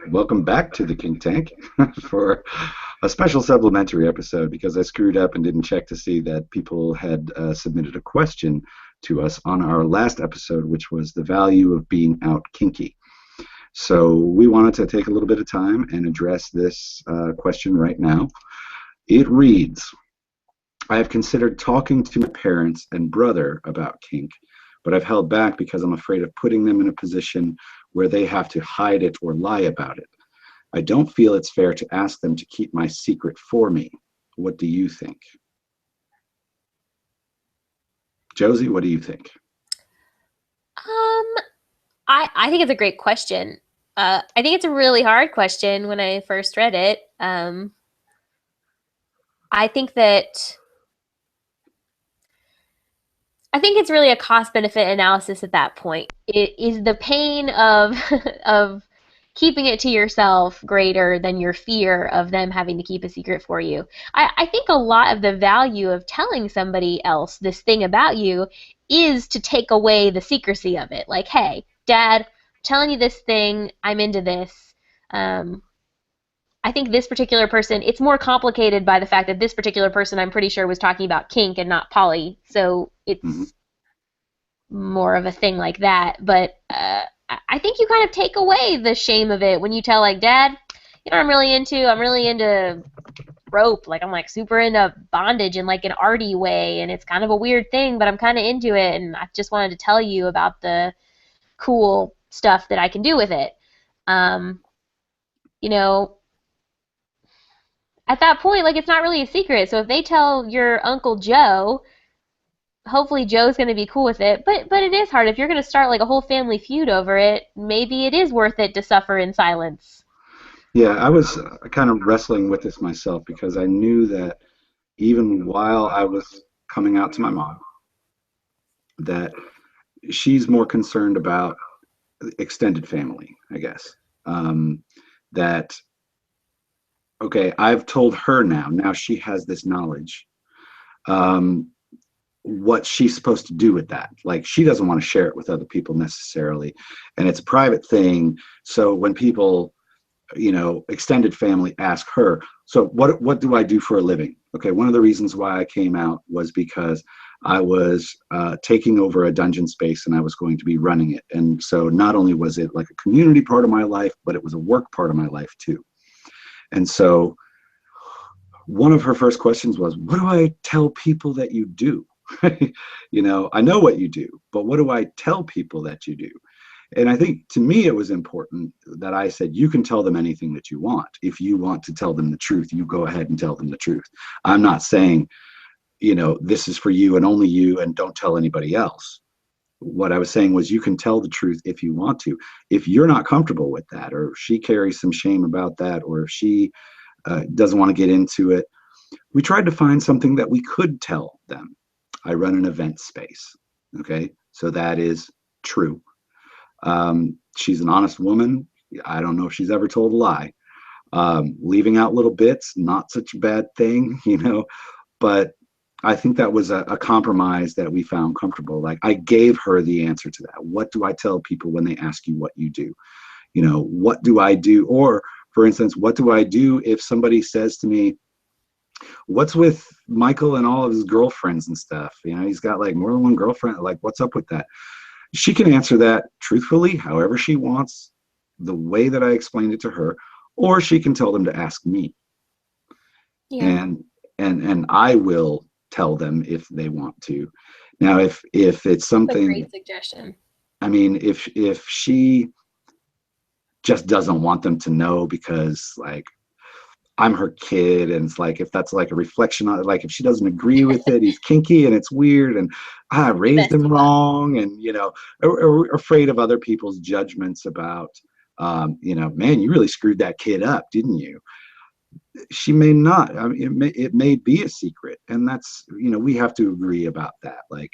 Welcome back to the Kink Tank for a special supplementary episode because I screwed up and didn't check to see that people had submitted a question to us on our last episode, which was the value of being out kinky. So we wanted to take a little bit of time and address this question right now. It reads, I have considered talking to my parents and brother about kink, but I've held back because I'm afraid of putting them in a position where they have to hide it or lie about it. I don't feel it's fair to ask them to keep my secret for me. What do you think? Josie, what do you think? Um, I think it's a great question. I think it's a really hard question when I first read it. I think that I think it's really a cost benefit analysis at that point. Is the pain of of keeping it to yourself greater than your fear of them having to keep a secret for you? I think a lot of the value of telling somebody else this thing about you is to take away the secrecy of it. Like, hey, Dad, I'm telling you this thing, I'm into this. Um, I think this particular person, it's more complicated by the fact that this particular person, I'm pretty sure, was talking about kink and not poly. So Mm-hmm. it's more of a thing like that. But I think you kind of take away the shame of it when you tell, like, Dad, you know what I'm really into rope. Like, I'm like super into bondage in like an arty way, and it's kind of a weird thing, but I'm kind of into it, and I just wanted to tell you about the cool stuff that I can do with it. Um, you know, at that point, like, it's not really a secret. So if they tell your Uncle Joe, hopefully Joe's going to be cool with it. But it is hard if you're going to start like a whole family feud over it. Maybe it is worth it to suffer in silence. Yeah, I was kind of wrestling with this myself because I knew that even while I was coming out to my mom, that she's more concerned about extended family, I guess. Um, that okay, I've told her now she has this knowledge. Um, what she's supposed to do with that. Like she doesn't want to share it with other people necessarily. And it's a private thing. So when people, extended family ask her, so what do I do for a living? Okay, one of the reasons why I came out was because I was taking over a dungeon space and I was going to be running it. And so not only was it like a community part of my life, but it was a work part of my life too. And so one of her first questions was, what do I tell people that you do? I know what you do, but what do I tell people that you do? And I think to me, it was important that I said, you can tell them anything that you want. If you want to tell them the truth, you go ahead and tell them the truth. I'm not saying, this is for you and only you and don't tell anybody else. What I was saying was, you can tell the truth if you want to. If you're not comfortable with that, or if she carries some shame about that, or if she doesn't want to get into it, we tried to find something that we could tell them. I run an event space. Okay. So that is true. She's an honest woman. I don't know if she's ever told a lie. Leaving out little bits, not such a bad thing, but I think that was a compromise that we found comfortable. Like I gave her the answer to that. What do I tell people when they ask you what you do? What do I do? Or for instance, what do I do if somebody says to me, what's with Michael and all of his girlfriends and stuff? He's got like more than one girlfriend. Like, what's up with that? She can answer that truthfully, however she wants, the way that I explained it to her, or she can tell them to ask me, Yeah. and and I will tell them if they want to. Now, if it's That's a something, great suggestion. I mean, if she just doesn't want them to know because like I'm her kid, and it's like if that's like a reflection on, like if she doesn't agree with it, he's kinky and it's weird, and I raised Messed him you up. wrong, and are afraid of other people's judgments about, man, you really screwed that kid up, didn't you? She may not. I mean, it may be a secret, and that's we have to agree about that. Like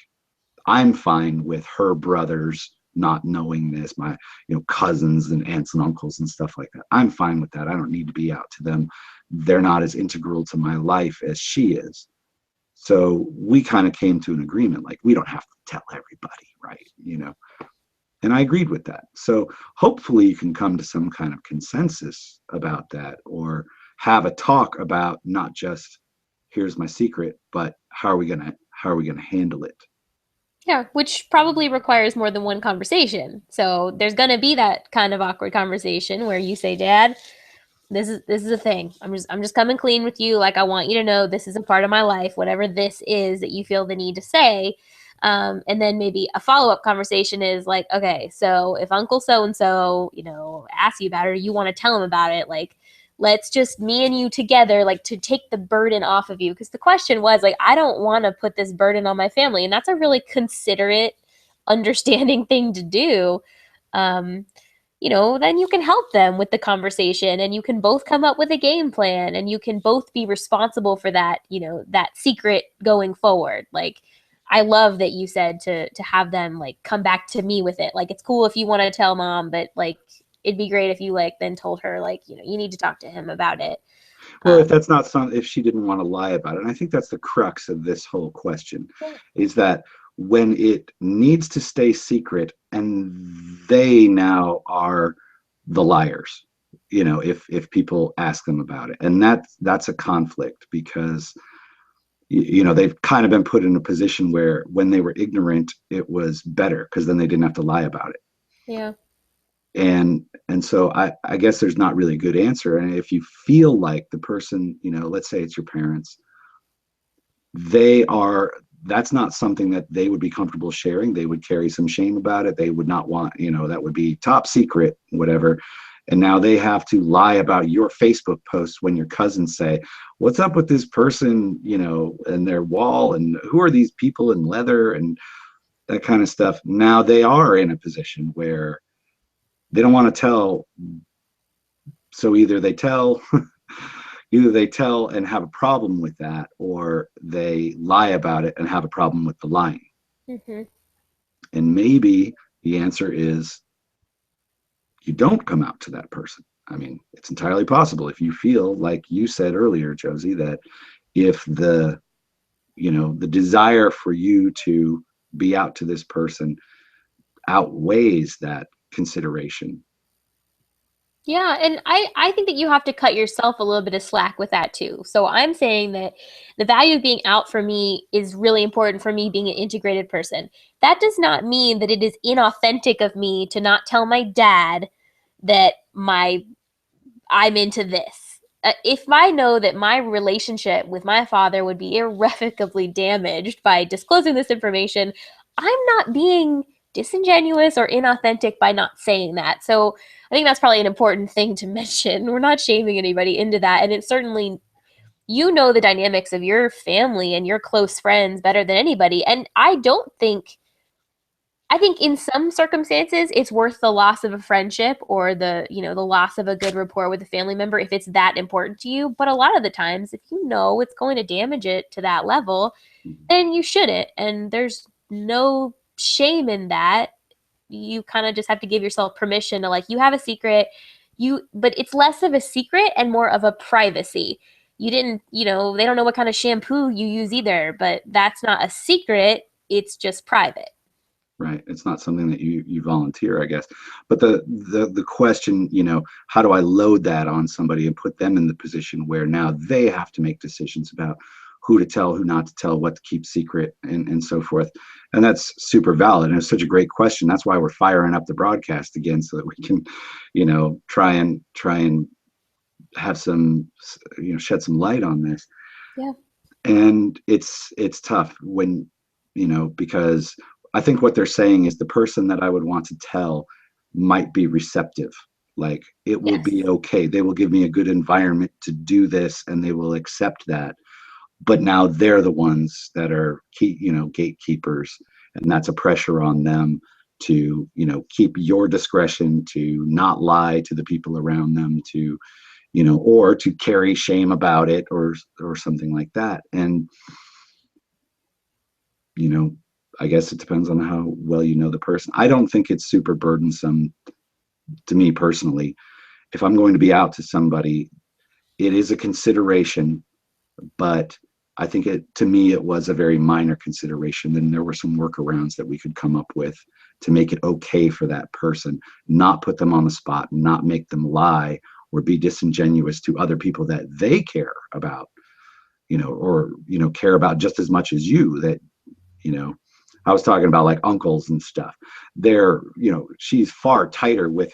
I'm fine with her brothers not knowing this, my cousins and aunts and uncles and stuff like that. I'm fine with that. I don't need to be out to them. They're not as integral to my life as she is. So we kind of came to an agreement, like we don't have to tell everybody, right? And I agreed with that. So hopefully you can come to some kind of consensus about that, or have a talk about not just here's my secret, but how are we gonna handle it? Yeah, which probably requires more than one conversation. So there's gonna be that kind of awkward conversation where you say, "Dad, this is a thing. I'm just coming clean with you. Like I want you to know this is a part of my life, whatever this is that you feel the need to say." And then maybe a follow up conversation is like, okay, so if Uncle so and so, asks you about it, or you want to tell him about it, like let's just me and you together, like to take the burden off of you. Because the question was like, I don't want to put this burden on my family, and that's a really considerate, understanding thing to do. Um, then you can help them with the conversation and you can both come up with a game plan and you can both be responsible for that, that secret going forward. Like I love that you said to have them like come back to me with it. Like it's cool if you want to tell mom, but like it'd be great if you like then told her like, you need to talk to him about it. Well, Um, if that's not some, if she didn't want to lie about it, and I think that's the crux of this whole question, yeah. is that when it needs to stay secret and they now are the liars, if people ask them about it, and that's a conflict because they've kind of been put in a position where when they were ignorant, it was better because then they didn't have to lie about it. Yeah. And so I guess there's not really a good answer. And if you feel like the person, let's say it's your parents, they are that's not something that they would be comfortable sharing. They would carry some shame about it. They would not want, that would be top secret, whatever. And now they have to lie about your Facebook post when your cousins say, what's up with this person, and their wall, and who are these people in leather and that kind of stuff. Now they are in a position where they don't want to tell. So either they tell and have a problem with that, or they lie about it and have a problem with the lying. Hmm. And maybe the answer is you don't come out to that person. I mean, it's entirely possible if you feel like you said earlier, Josie, that if the desire for you to be out to this person outweighs that consideration. Yeah, and I think that you have to cut yourself a little bit of slack with that too. So I'm saying that the value of being out for me is really important for me being an integrated person. That does not mean that it is inauthentic of me to not tell my dad that I'm into this. If I know that my relationship with my father would be irrevocably damaged by disclosing this information, I'm not being disingenuous or inauthentic by not saying that. So I think that's probably an important thing to mention. We're not shaming anybody into that. And it's certainly, the dynamics of your family and your close friends better than anybody. And I think in some circumstances it's worth the loss of a friendship or the loss of a good rapport with a family member if it's that important to you. But a lot of the times, if you know it's going to damage it to that level, then you shouldn't. And there's no shame in that. You kind of just have to give yourself permission to like you have a secret, but it's less of a secret and more of a privacy. You didn't, they don't know what kind of shampoo you use either, but that's not a secret. It's just private. Right, it's not something that you volunteer, I guess. But the question, how do I load that on somebody and put them in the position where now they have to make decisions about who to tell, who not to tell, what to keep secret, and so forth. And that's super valid, and it's such a great question. That's why we're firing up the broadcast again, so that we can try and have some, shed some light on this. Yeah. And it's tough when, because I think what they're saying is the person that I would want to tell might be receptive. Like it will be Yes. okay. They will give me a good environment to do this and they will accept that. But now they're the ones that are gatekeepers, and that's a pressure on them to, keep your discretion, to not lie to the people around them, to, or to carry shame about it, or something like that. And you know, I guess it depends on how well you know the person. I don't think it's super burdensome to me personally. If I'm going to be out to somebody, it is a consideration, but I think to me, it was a very minor consideration. And there were some workarounds that we could come up with to make it okay for that person, not put them on the spot, not make them lie or be disingenuous to other people that they care about, or, care about just as much as you. That, you know, I was talking about like uncles and stuff. They're, she's far tighter with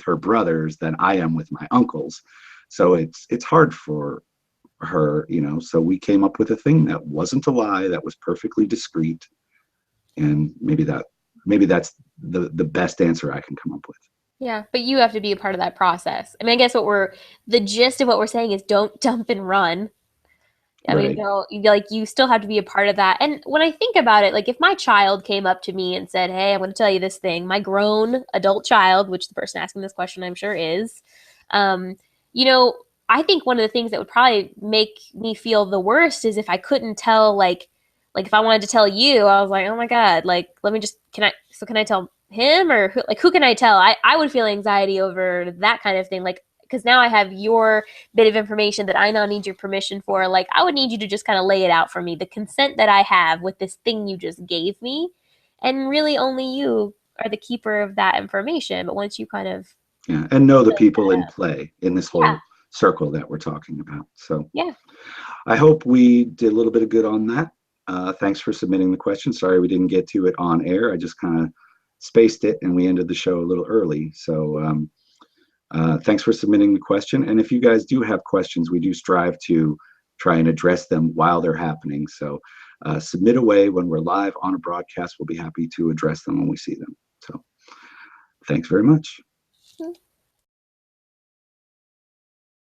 her brothers than I am with my uncles. So it's hard for her, so we came up with a thing that wasn't a lie, that was perfectly discreet. And maybe that's the best answer I can come up with. Yeah, but you have to be a part of that process. I mean, I guess the gist of what we're saying is don't dump and run. I mean, Right. no, like you still have to be a part of that. And when I think about it, like if my child came up to me and said, "Hey, I'm going to tell you this thing," my grown adult child, which the person asking this question I'm sure is, um, you know, I think one of the things that would probably make me feel the worst is if I couldn't tell, like if I wanted to tell you, I was like, "Oh my God, like let me just can I tell him or who can I tell?" I would feel anxiety over that kind of thing, like because now I have your bit of information that I now need your permission for. Like, I would need you to just kind of lay it out for me, the consent that I have with this thing you just gave me. And really, only you are the keeper of that information. But once you kind of, Yeah. And know the people in play in this yeah, whole circle that we're talking about. So yeah, I hope we did a little bit of good on that. Thanks for submitting the question. Sorry we didn't get to it on air. I just kind of spaced it and we ended the show a little early. So thanks for submitting the question. And if you guys do have questions, we do strive to try and address them while they're happening. So submit away when we're live on a broadcast. We'll be happy to address them when we see them. So thanks very much.